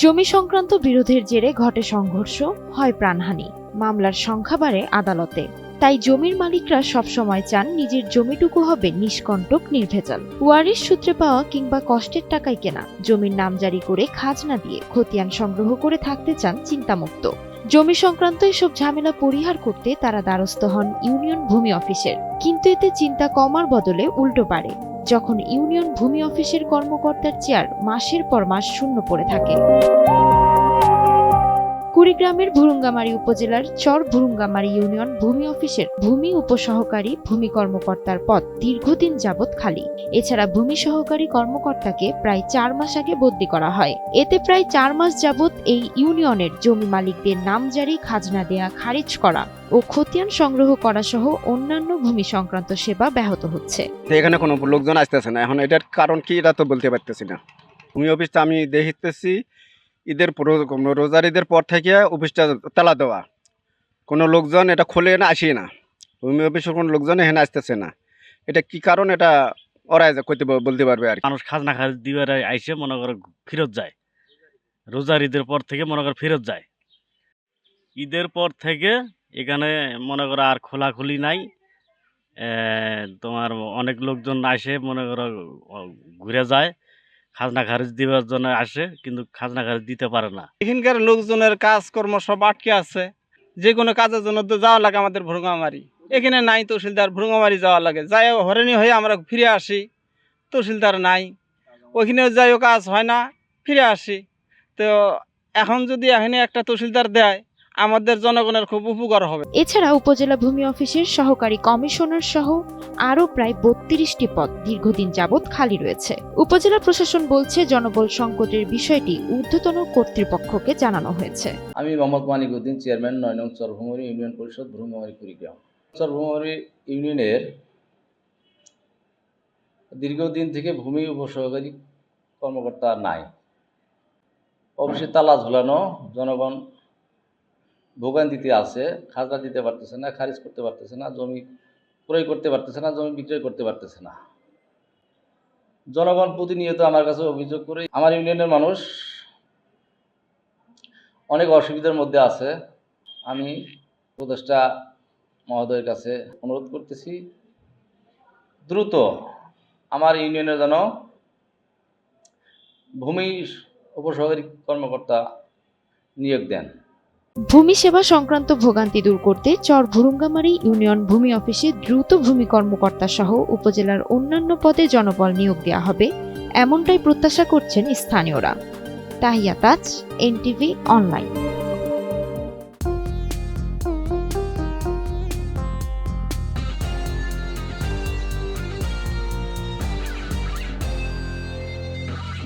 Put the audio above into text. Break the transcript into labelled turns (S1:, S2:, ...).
S1: জমি সংক্রান্ত বিরোধের জেরে ঘটে সংঘর্ষ, হয় প্রাণহানি, মামলার সংখ্যা বাড়ে আদালতে। তাই জমির মালিকরা সবসময় চান নিজের জমিটুকু হবে নিষ্কণ্টক, নির্ভেজাল। ওয়ারিশ সূত্রে পাওয়া কিংবা কষ্টের টাকায় কেনা জমির নামজারি করে খাজনা দিয়ে খতিয়ান সংগ্রহ করে থাকতে চান চিন্তামুক্ত। জমি সংক্রান্ত এসব ঝামেলা পরিহার করতে তারা দ্বারস্থ হন ইউনিয়ন ভূমি অফিসের। কিন্তু এতে চিন্তা কমার বদলে উল্টো বাড়ে যখন ইউনিয়ন ভূমি অফিসের কর্মকর্তার চেয়ার মাসের পর মাস শূন্য পড়ে থাকে। কুড়িগ্রামের ভুরুঙ্গামারী উপজেলার চর ভুরুঙ্গামারী ইউনিয়ন ভূমি অফিসের ভূমি উপসহকারী ভূমি কর্মকর্তার পদ দীর্ঘদিন যাবৎ খালি। এছাড়া ভূমি সহকারী কর্মকর্তাকে প্রায় 4 মাস আগে বদলি করা হয়। এতে প্রায় 4 মাস যাবৎ এই ইউনিয়নের জমি মালিকদের নামজারি, খাজনা দেয়া খারিজ করা ও খতিয়ান সংগ্রহ করা সহ অন্যান্য ভূমি সংক্রান্ত সেবা ব্যাহত হচ্ছে।
S2: এখানে কোনো লোকজন আসতেছে না। এখন এটার কারণ কি এটা তো বলতে পারতেছি না। ভূমি অফিসটা আমি দেখতেছি রোজার ঈদের পর থেকে অফিসটা তালা দেওয়া, কোনো লোকজন এটা খোলে না, আসি না। ভূমি অফিসের কোনো লোকজন এখানে আসতেছে না। এটা কি কারণ এটা ওরাই বলতে পারবে আর কি।
S3: মানুষ খাজনা খারিজ দিবার আইসে মনে করো ফেরত যায়, রোজার ঈদের পর থেকে মনে করো ফেরত যায়। ঈদের পর থেকে এখানে মনে করো আর খোলাখুলি নাই। তোমার অনেক লোকজন আসে মনে করো ঘুরে যায়, খাজনা খারিজ দিবার জন্য আসে, কিন্তু খাজনা খারিজ দিতে পারে না।
S4: এখানকার লোকজনের কাজকর্ম সব আটকে আছে। যে কোনো কাজের জন্য তো যাওয়া লাগে আমাদের ভুরুঙ্গামারি। এখানে নাই তহসিলদার, ভুরুঙ্গামারি যাওয়া লাগে। যাই হরেনি হয়ে আমরা ফিরে আসি, তহসিলদার নাই, ওইখানেও যাইও কাজ হয় না, ফিরে আসি। তো এখন যদি এখানে একটা তহসিলদার দেয় আমাদের জনগণের খুব উপকার হবে।
S1: এছাড়া উপজেলা ভূমি অফিসের সহকারী কমিশনার সহ আরও প্রায় 32টি পদ দীর্ঘদিন যাবৎ খালি রয়েছে। উপজেলা প্রশাসন বলছে জনবল সংকটের বিষয়টি ঊর্ধ্বতন কর্তৃপক্ষকে জানানো হয়েছে।
S5: আমি মোহাম্মদ মানিকউদ্দিন, চেয়ারম্যান 9 নং চরভূমারী ইউনিয়ন পরিষদ, ভুরুঙ্গামারী কুড়িগ্রাম। চরভূমারী ইউনিয়নের দীর্ঘদিন থেকে ভূমি উপসহকারী কর্মকর্তা নাই। অফিসে তালা ঝুলানো, জনগণ ভোগান্তিতে আছে, খাজনা দিতে পারতেছে না, খারিজ করতে পারতেছে না, জমি ক্রয় করতে পারতেছে না, জমি বিক্রয় করতে পারতেছে না। জনগণ প্রতিনিয়ত আমার কাছে অভিযোগ করে। আমার ইউনিয়নের মানুষ অনেক অসুবিধার মধ্যে আছে। আমি উপদেষ্টা মহোদয়ের কাছে অনুরোধ করতেছি দ্রুত আমার ইউনিয়নের যেন ভূমি উপসহকারী কর্মকর্তা নিয়োগ দেন।
S1: ভূমি সেবা সংক্রান্ত ভোগান্তি দূর করতে চর ভুরুঙ্গামারী ইউনিয়ন ভূমি অফিসে দ্রুত ভূমি কর্মকর্তা সহ উপজেলার অন্যান্য পদে জনবল নিয়োগ দেওয়া হবে, এমনটাই প্রত্যাশা করছেন স্থানীয়রা। তাহিয়া তাজ, এনটিভি অনলাইন।